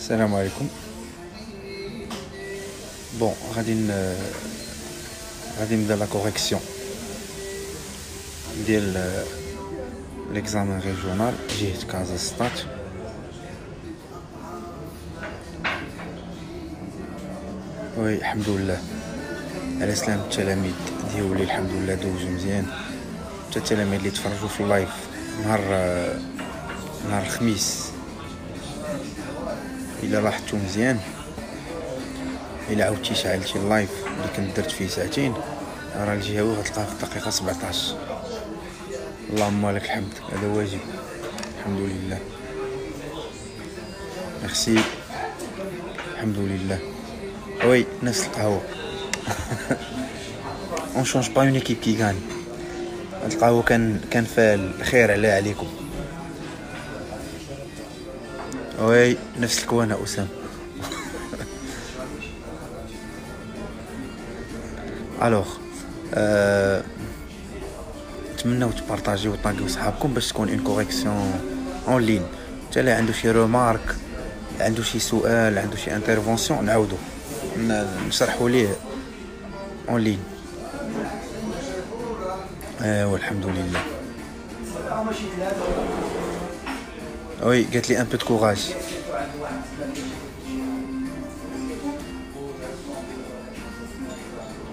السلام عليكم. بون غادي نبدا لا كوريكسيون ديال ليكزامان ريجونال جهة كازا ستات. وي الحمد لله على سلامة التلاميذ ديالي، الحمد لله دوزو مزيان. حتى التلاميذ اللي تفرجوا في اللايف نهار الخميس، الا لاحظتوا مزيان، الا عاودتي شعلتي اللايف اللي كنت درت فيه ساعتين، راه الجهوي غتلقاه في الدقيقه 17. اللهم لك الحمد، هذا واجب. الحمد لله، ميرسي، الحمد لله. وي نفس القهوه. اون شونج با اون ايكيب كي غاني. هاد القهوه كان فال خير عليكم. وي نفس الكوانه اسامه. الوغ نتمنىو تبارطاجيو وطاقيو صحابكم باش تكون اون كوريكسيون اون لين. حتى اللي عنده شي رومارك، عنده شي سؤال، عنده شي انترفونسيون، نعاودو نشرحوا ليه اون لين. والحمد لله. وي قالت لي ان بو دو كوراج.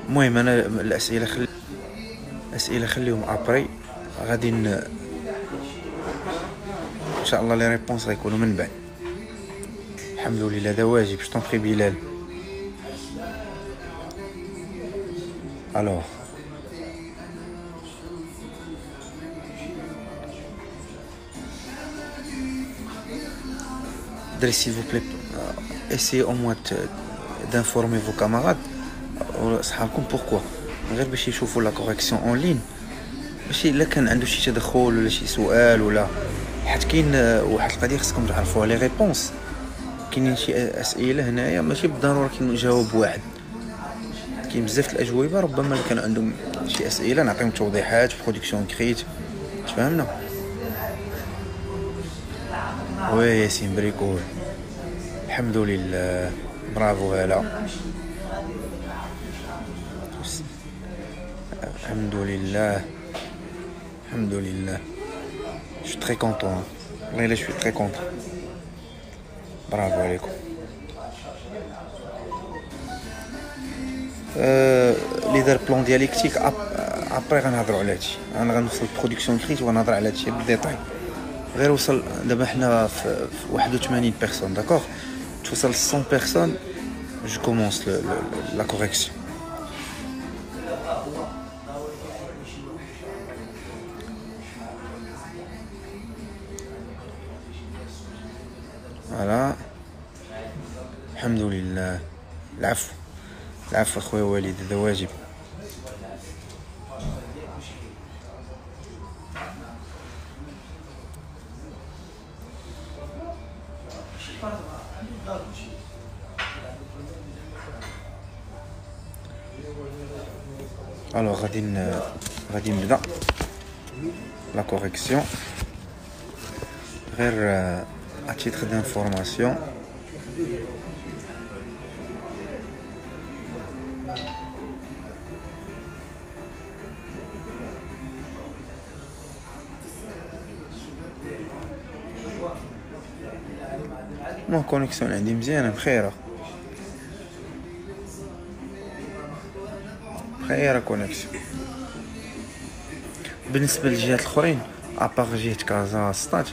المهم انا الاسئله خليهم ابري، غادي ان شاء الله لي ريبونس غيكونوا من بعد. الحمد لله، هذا واجب. جو طون بري بلال. الوغ دري s'il vous plaît, essayez au moins d'informer vos camarades وصحابكم. بوركوا؟ غير باش يشوفوا لا كوريكسيون اون لين، باش الا كان عنده شي تدخل ولا شي سؤال ولا حيت كاين واحد القضيه خصكم تعرفوها. لي ريبونس كاينين شي اسئله هنايا ماشي بالضروره كنجاوب واحد، كاين بزاف الاجوبه. ربما كان عندهم شي اسئله نعطيهم توضيحات، برودكسيون كريت. تفهمنا؟ وي ياسين بريكول، الحمد لله. برافو هلا، الحمد لله، الحمد لله. Je suis très content. والله je suis très content. برافو عليكم. لي دار بلون دياليكتيك ابري غنهضروا على هادشي. انا غنوصل برودكسيون كريت وغنهضر على هادشي بالديتاي. غير وصل دابا حنا في 81 بيرسون، داكوغ. توصل 100 بيرسون جو كومونس لا كوريكسيون. فوالا، الحمد لله. العفو، العفو اخويا وليد، هذا واجب. الوغ غادي نبدا لا كوريكسيون. غير à titre d'information، مو كونيكسيون عندي مزيانه بخيره، بخيره كونيكسيون. بالنسبه للجهات الاخرين ابار جهه كازا ستات،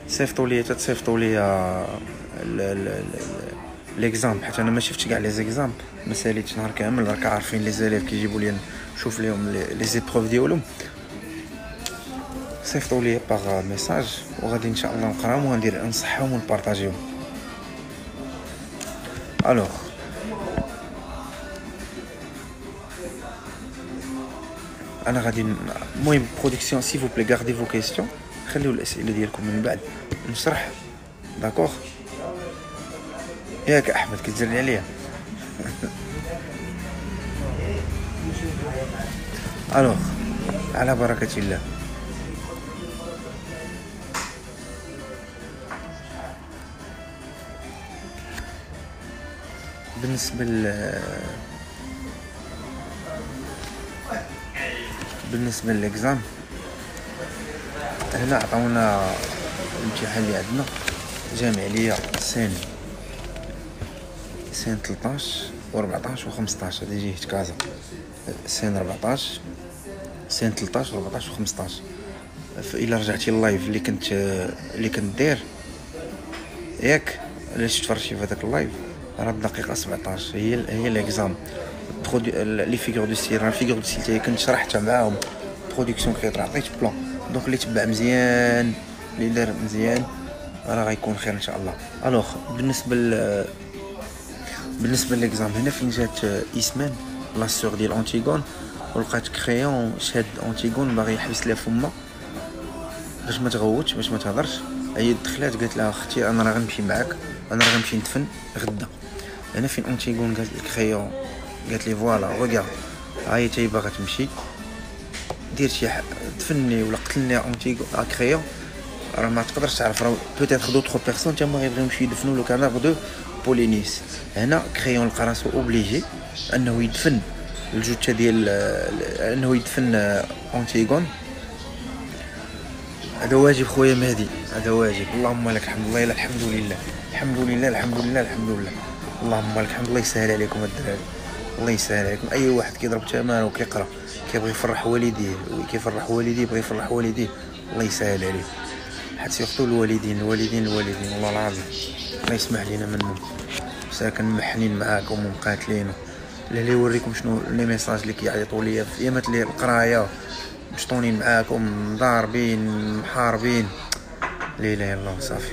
صيفطوا لي ليكزامبل، حيت انا ما شفتش كاع لي زيكزامبل، ما ساليتش نهار كامل. راك عارفين لي زاليف كيجيبوا لي نشوف ليهم لي زيبروف ديالهم. صيفطوا لي باغ ميساج وغادي ان شاء الله نقراهم وندير نصحهم ونبارطاجيهم. الوغ انا غادي المهم برودكسيون سي فو بلي غاردي فو كيسيون، خليو الاسئله ديالكم من بعد نشرح. داكوغ ياك احمد كتزرني عليا. الوغ على بركه الله. بالنسبه للإكزام، هنا عطاونا الامتحان اللي عندنا جامع ليا سين 13 و14 و15. هادي جهة كازا، سين 14 سين 13 و14 و15. فإلا رجعتي اللايف اللي كنت داير ياك، علاش تفرجتي في هذاك اللايف، راه الدقيقه 17 هي ليكزام لي فيغور دو ستيل. راه الفيغور دو ستيل تاعي كنت شرحتها معاهم، برودكسيون كريتر عطيت بلان. دونك اللي تبع مزيان، اللي دار مزيان، راه غيكون خير ان شاء الله. الوغ بالنسبه للإكزام، هنا فين جات إيسمان لا سور ديال أنتيغون، ولقات كريون شاد أنتيغون باغي يحبس لها فما باش ما تغوتش، باش ما تهضرش. هي دخلات قالت لها اختي انا راه غنمشي معاك، انا راه غنمشي ندفن غدا. هنا فين أنتيغون قالت الكريون، قالت لي فوالا ريغارد، هاي تاي باغا تمشي دير شي دفني ولا قتلني أنتيغون كريون، راه ما تقدرش تعرف، راه بوتيتر دوطخ بيرسون تما غيبغيو يمشيو يدفنوا لو كادافر دو بولينيس. هنا كريون لقى راسو اوبليجي انه يدفن الجثه ديال انه يدفن أنتيغون. هذا واجب خويا مهدي، هذا واجب. اللهم لك الحمد، والله الحمد لله، الحمد لله، الحمد لله، الحمد لله، اللهم لك الحمد. الله يسهل عليكم الدراري، الله يسهل عليكم. اي واحد كيضرب تماره وكيقرا كيبغي يفرح والديه بغي يفرح والديه، الله يسهل عليه. حتى سيرتو الوالدين والله العظيم الله يسمح لينا منهم، ساكن محنين معاكم ومقاتلين. اللي يوريكم شنو لي ميساج اللي كيعيطوا ليا في ايامات اللي القرايه، مشطونين معاكم، ضاربين، محاربين، لا اله الا الله. صافي،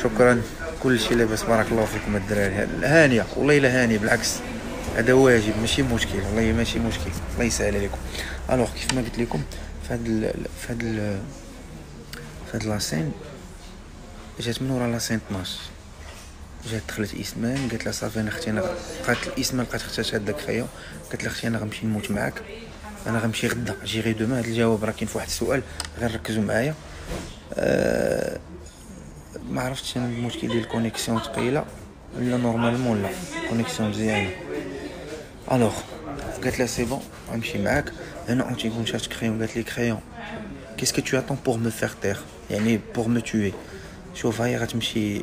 شكرا، كل شيء لاباس. بارك الله فيكم الدراري، هانيه والله الا هانيه، بالعكس هذا واجب ماشي مشكل، والله ماشي مشكل، الله يسهل عليكم. الوغ كيف ما قلت لكم، في هاد لاسين جات من ورا لاسين 12. جات دخلت إيسمان قالت لها صافي انا اختي، انا لقات إيسمان لقات اختها شاده كريو، قالت لها اختي انا غنمشي نموت معاك، انا غنمشي غدا جي غي دوما. هذا الجواب راه كاين في واحد السؤال، غير ركزوا معايا. ما عرفتش انا المشكل ديال الكونيكسيون ثقيله ولا نورمالمون، لا كونيكسيون مزيانه. الوغ قالت لها سي بون غنمشي معاك. هنا أنتيغون شات كريون قالت لي كريون qu'est-ce que tu attends pour me faire taire، يعني pour me tuer. شوف هاي غتمشي،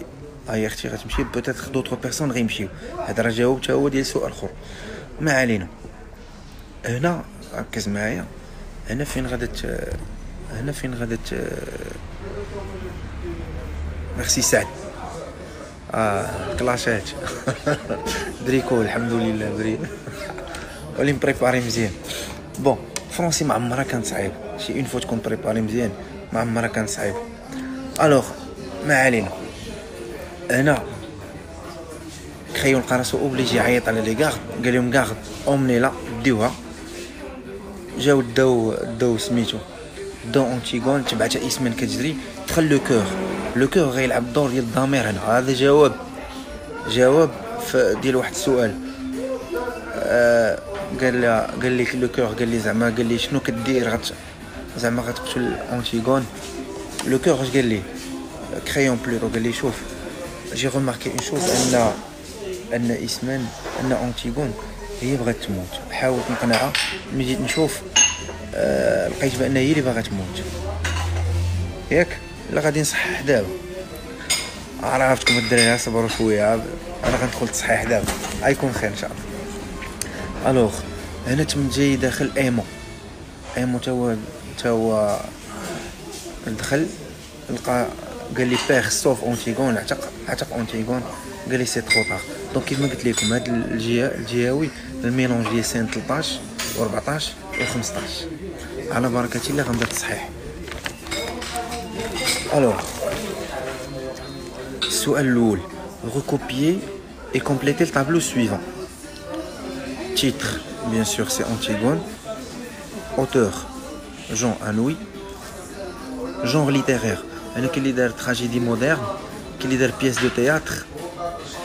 هاي اختي غتمشي، بوتيتر دوطخ بيرسون غيمشيو. هذا راه جاوبت هو ديال سؤال اخر، ما علينا. هنا ركز معايا، هنا فين غادت ميرسي سعد. كلاشات دريكو الحمد لله دري ولي مبريباري مزيان. بون فرونسي ما عمرها كانت صعيب، شي اون فوا تكون بريباري مزيان ما عمرها كانت صعيب. الوغ ما علينا. هنا كريون لقى راسو اوبليجي يعيط على لي كارد، قال لهم كارد اومني لا ديوها. جاو داو سميتو داو أنتيغون، تبعتها إيسمان كتجري، دخل لو كور غيلعب الدور ديال الضمير. هنا هذا جواب ديال واحد السؤال. قال لي لو كور، قال لي شنو كدير، زعما غتقتل أنتيغون. لو كور اش قال لي كريون بلوتو، قال لي شوف جي ريماركي اون شوز، ان إيسمان ان أنتيغون هي بغات تموت، حاولت نقنعها، ملي جيت نشوف لقيت بان هي اللي باغا تموت. ياك لا غادي نصحح دابا، عرفتكم الدراري صبروا شويه، انا غندخل تصحيح دابا غيكون خير ان شاء الله. الوغ هنا تم جاي داخل ايمو تا هو دخل لقى، قال لي بيغ سوف أنتيغون، عتق أنتيغون. قال لي سي ترو طار. دونك كيف ما قلت لكم هاد الجهوي الميلونج ديال سين 13 و14 و15 على بركه الله غندير تصحيح. الوغ السؤال الاول، recopier et compléter le tableau suivant. Titre bien sûr c'est Antigone, auteur Jean Anouilh, genre littéraire انا كاين اللي دار تراجيدي مودرن، كاين اللي دار بياس دو تياتر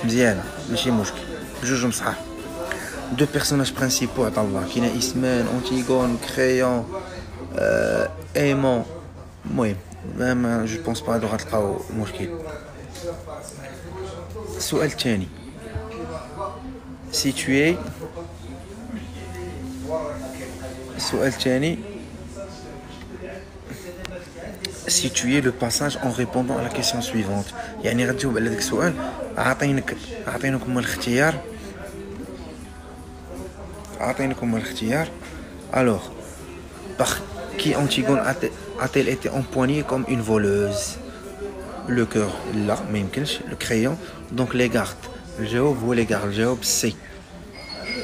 مزيانه ماشي مشكل، بجوج مصحاح. دو بيرسوناج برينسيبو عطا الله، كاينه إيسمان، أنتيغون، كريون، ايمون. المهم ما جو بونس با هادو غتلقاو مشكل. السؤال الثاني، situer السؤال الثاني situer le passage en répondant à la question suivante. يعني غتجاوب على داك السؤال عاطينكم الاختيار. Alors, par qui Antigone a-t-elle été empoignée comme une voleuse? Le cœur là, ما يمكنش. Le crayon, donc les gardes. الجواب هو les gardes. الجواب سي.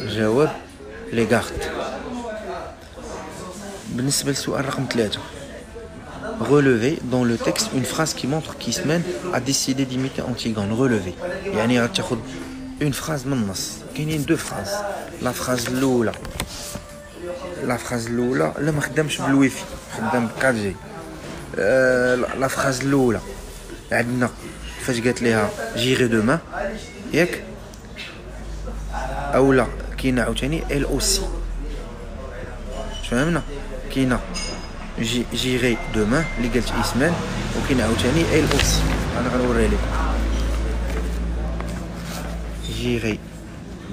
الجواب les gardes. بالنسبة للسؤال رقم 3. Relever dans le texte une phrase qui montre qu'Ismène a décidé d'imiter Antigone. Relever. يعني غتاخد une phrase من النص. كاينين deux phrases. La phrase الأولى لا ما خدامش بالويفي، خدام ب4G. لا phrase الأولى عندنا فاش قالت ليها جيغي دوما ياك، اولا كاينه عاوتاني ال اوسي. فهمنا؟ كاينه جيغي دوما اللي قالت اسمان، وكاينه عاوتاني ال اوسي. انا غنوري لكم جيغي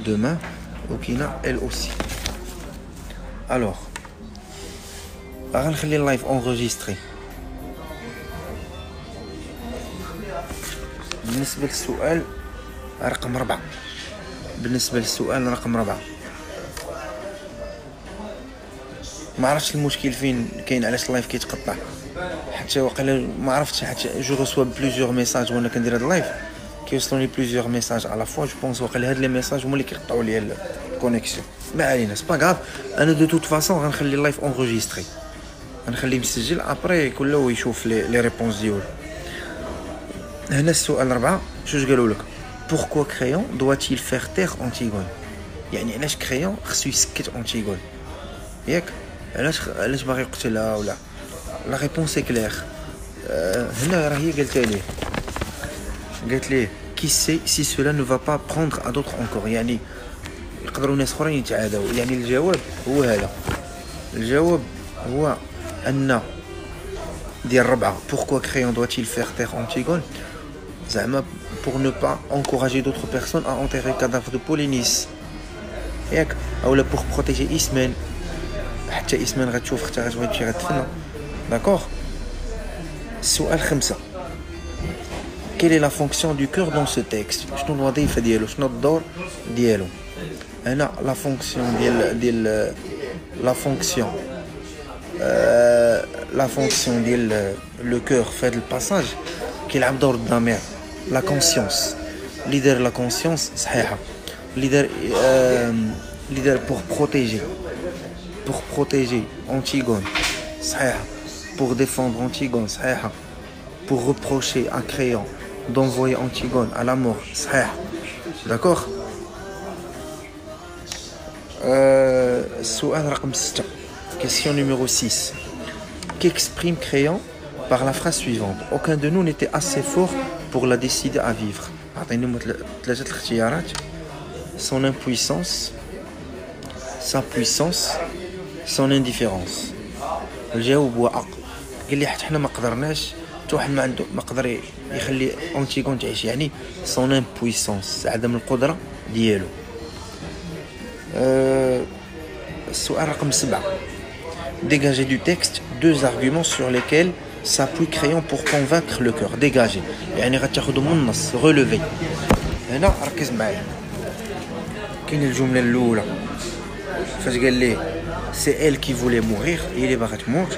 دوما وكاينه ال اوسي. الوغ غنخلي اللايف اونغيستري. بالنسبه للسؤال رقم 4 ما عرفتش المشكل فين كاين، علاش اللايف كيتقطع حتى واقيلا ما عرفتش، حتى جو ريسوا بليزيور ميساج وانا كندير هاد اللايف كيوصلوني بليزيور ميساج على فوا. جو بونس واقيلا هاد لي ميساج هما اللي كيقطعوا لي الكونيكسيون. ما علينا، سي با غاف. انا دو توت فاصون غنخلي اللايف اونغيستري، غنخليه مسجل ابري كله يشوف لي ريبونس ديالو. هنا السؤال 4 شوش قالوا لك؟ Pourquoi Créon doit-il faire taire Antigone؟ يعني علاش كريون خصو يسكت أنتيغون ياك؟ علاش باغي يقتلها ولا؟ لا ريبونس كلير. هنا راه هي قالت ليه qui sait si cela ne va pas prendre à d'autres encore. يعني يقدروا ناس اخرين يتعادوا. يعني الجواب هو هذا. الجواب هو ان ديال 4 Pourquoi Créon doit-il faire taire Antigone؟ زعما pour ne pas encourager d'autres personnes à enterrer le cadavre de Polynice ياك، اولا pour protéger Ismène، حتى Ismène غتشوف اختها غتبغي تمشي غتدفنها. داكوغ. السؤال 5 quelle est la fonction du cœur dans ce texte؟ شنو الوظيفه ديالو، شنو الدور ديالو؟ هنا لا فونكسيون ديال لا فونكسيون ديال لو كور في هذا الباساج كيلعب دور الضمير. لا كونسيونس اللي دار لا كونسيونس صحيحه، اللي دار بور بروتيجي Antigone صحيحه، pour défendre Antigone صحيحه، pour reprocher à Créon d'envoyer Antigone à la mort صحيح. d'accord. السؤال رقم 6 question numéro 6 qu'exprime Créon par la phrase suivante: aucun de nous n'était assez fort pour la décider à vivre. عطيني 3 الاختيارات: son impuissance, sa puissance, son indifférence. الجواب هو أ. قال لي حتى حنا ما قدرناش، حتى واحد ما قدر يخلي أنتيغون تعيش. يعني son impuissance، عدم القدرة ديالو. السؤال رقم 7 dégager du texte 2 arguments sur lesquels s'appuie Créon pour convaincre le cœur. dégager يعني غتاخذوا من النص. relever هنا ركز معايا. كاين الجمله الاولى فاش قال ليه سي elle qui voulait mourir، هي اللي باغا تموت.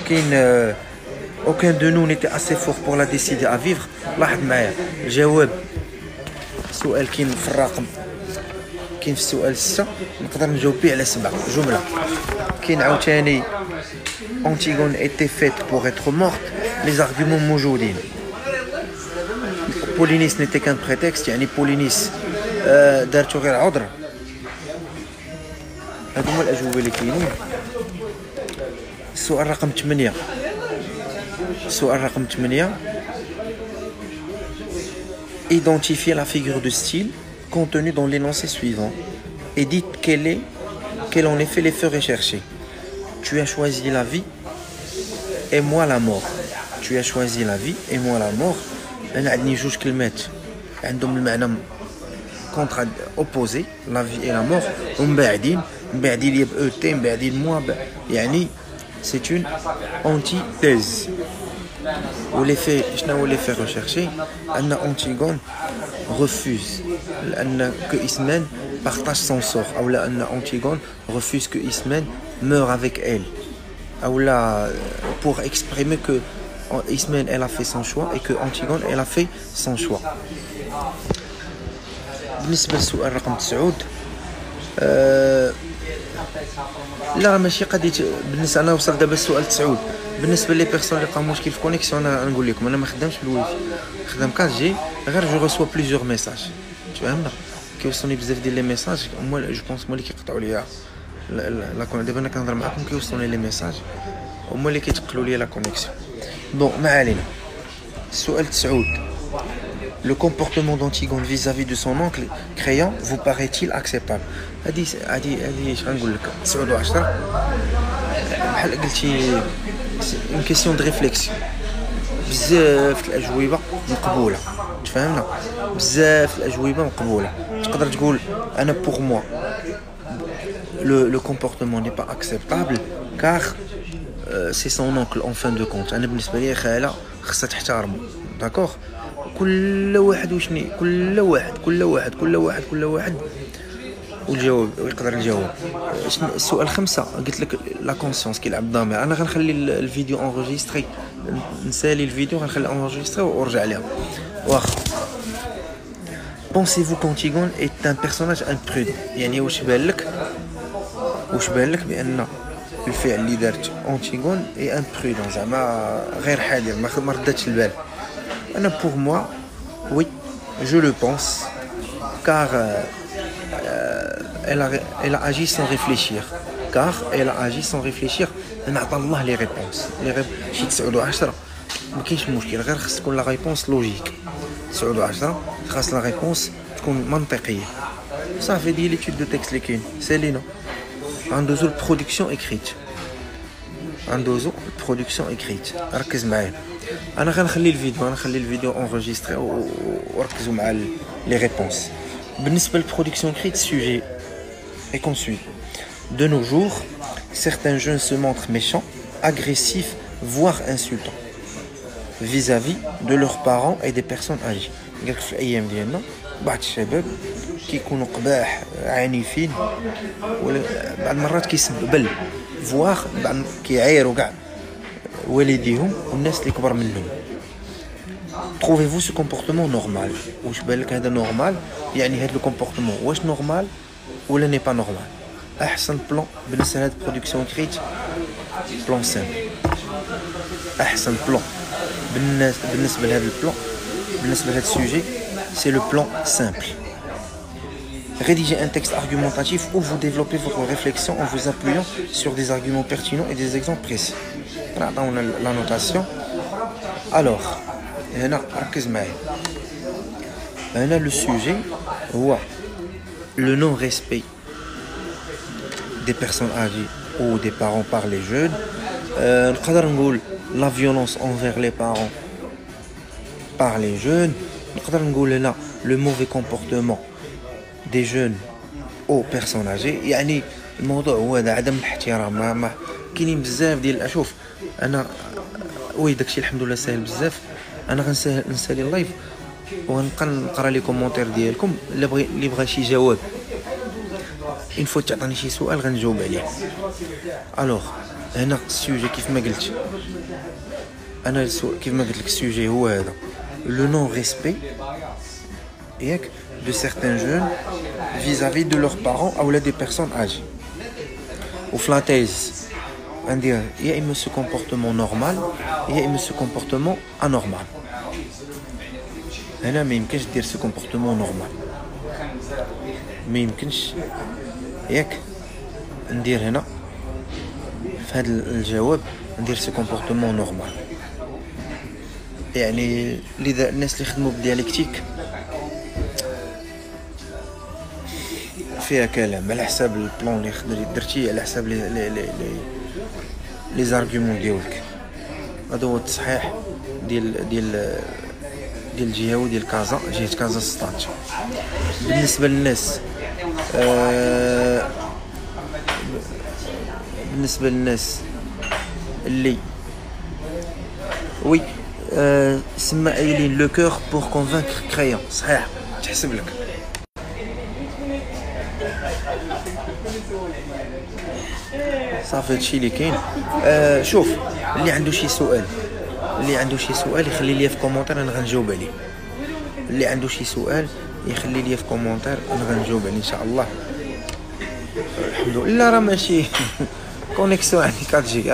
كاين aucun de nous n'était assez fort pour la décider à vivre. لاحظ معايا الجواب. السؤال كاين في الرقم، كاين في السؤال 6 نقدر نجاوب به على 7 جمله. كاين عاوتاني Antigone était faite pour être morte. les arguments موجودين. Polynice n'était qu'un prétexte، يعني بولينيس دارتو غير عذر. هادو هما الاجوبه اللي كاينين. السؤال رقم 8 identifiez la figure de style contenue dans l'énoncé suivant et dites quel en effet l'effet recherché. Tu as choisi la vie et moi la mort. Tu as choisi la vie et moi la mort. أنا عندي 2 كلمات عندهم المعنى contre opposés, la vie et la mort, ومباعدين لي بأوتي مباعدين موا يعني c'est une antithèse. Ou l'effet, l'effet recherché, Anna Antigone refuse que Ismène partage son sort. Ou là, Anna Antigone refuse que Ismène meure avec elle. Ou là, pour exprimer que Ismène elle a fait son choix et que Antigone elle a fait son choix. بالنسبة للسؤال رقم 9 لا ماشي قضيه. بالنسبه انا وصل دابا السؤال 9 بالنسبه لي بيرسون اللي لقاو مشكل في كونيكسيون انا نقول لكم انا ما خدامش بالوايفاي خدام 4 جي غير جو ريسوا بليزيور ميساج تفهمنا كيوصلوني بزاف ديال لي ميساج هما جو بونس هما اللي كيقطعوا ليا لا كون دابا انا كنهضر معكم كيوصلوني لي ميساج هما اللي كيتقلوا ليا لا كونيكسيون. بون ما علينا. السؤال 9 Le comportement d'Antigone vis-à-vis de son oncle créant vous paraît-il acceptable? هادي اش غنقول لك 9 و10 بحال قلتي une question de réflexion. بزاف الاجوبه مقبوله تفهمنا بزاف الاجوبه مقبوله. تقدر تقول انا pour moi le comportement n'est pas acceptable car c'est son oncle en fin de compte. انا بالنسبه لي خاله خصها تحترمه داكوغ. كل واحد وشني كل واحد والجواب ويقدر الجواب. السؤال 5 قلت لك لا كونسيونس كيلعب الضمير. انا غنخلي الفيديو انغيستري نسالي الفيديو غنخلي انغيستري ونرجع ليها واخا. Pensez-vous qu'Antigone est un personnage imprudent؟ يعني واش بان لك بان الفعل اللي دارت أنتيغون اي امبرودون زعما غير حذر ما رداتش البال. أنا pour moi oui je le pense car elle a agi sans réfléchir نعطى الله لي ريبونس شي 9 و10 ما كاينش مشكل غير خص تكون لا ريبونس لوجيك. 9 و10 خاص لا ريبونس تكون منطقيه صافي. ديال ليتود دو تكست اللي كاين سالينا غندوزو البرودكسيون اكريت ركز معايا. انا غنخلي الفيديو انغيستري وركزوا مع لي ريبونس. بالنسبه للبرودكسيون اكريت السوجي est comme suit. De nos jours, certains jeunes se montrent méchants, agressifs, voire insultants vis-à-vis de leurs parents et des personnes âgées. قالك في الايام ديالنا بعض الشباب كيكونوا قباح عنيفين ولا بعض المرات كيسبوا بل فواغ بعض كيعايروا كاع والديهم والناس اللي كبر منهم. Trouvez-vous ce comportement normal؟ واش بان لك هذا نورمال؟ يعني هذا الكومبورتمون واش نورمال ولا ني با نورمال؟ احسن بلان بالنسبه لهاد برودكسيون كريت بلان سامبل. احسن بلان بالنسبه لهاد البلان بالنسبه لهاد السوجي سي لو بلان سامبل. Rédigez un texte argumentatif où vous développez votre réflexion en vous appuyant sur des arguments pertinents et des exemples précis. On a la notation. Alors, ركز معايا. هنا le sujet هو le non-respect des personnes âgées ou des parents par les jeunes. نقدر نقول la violence envers les parents par les jeunes. نقدر نقول هنا le mauvais comportement des jeunes aux personnes âgées. يعني الموضوع هو هذا عدم الاحترام. ما كاينين بزاف ديال اشوف انا وي داكشي الحمد لله ساهل بزاف. انا غنسالي اللايف ونبقى نقرا لي كومونتير ديالكم اللي بغى شي جواب ان فوا تعطيني شي سؤال غنجاوب عليه. الوغ هنا السوجي كيف ما قلت انا كيف ما قلت لك السوجي هو هذا لو نون ريسبي ياك de certains jeunes vis-à-vis de leurs parents ou des personnes âgées. Ou flatteuse, on dit il y a ce comportement normal, il y a ce comportement anormal. هنا ما يمكنش دير ce comportement normal. ما يمكنش ياك ندير هنا في هذا الجواب ندير ce comportement normal. يعني لذا الناس اللي خدموا بالديالكتيك فيها كلام على حساب البلان اللي درتيه على حساب لي زارغومون ديالك. هذا هو التصحيح ديال ديال الجهوي ديال كازا، جهه كازا ستاد. بالنسبه للناس بالنسبه للناس اللي وي سما قايلين لو كور بور كونفانكر كريون، صحيح تحسب لك. صافي هادشي اللي كاين. شوف اللي عنده شي سؤال، يخلي لي في كومونتير انا غنجاوب عليه. اللي عنده شي سؤال يخلي لي في كومونتير انا غنجاوب عليه ان شاء الله. الحمد لله راه ماشي كونيكسيون عندي 4G.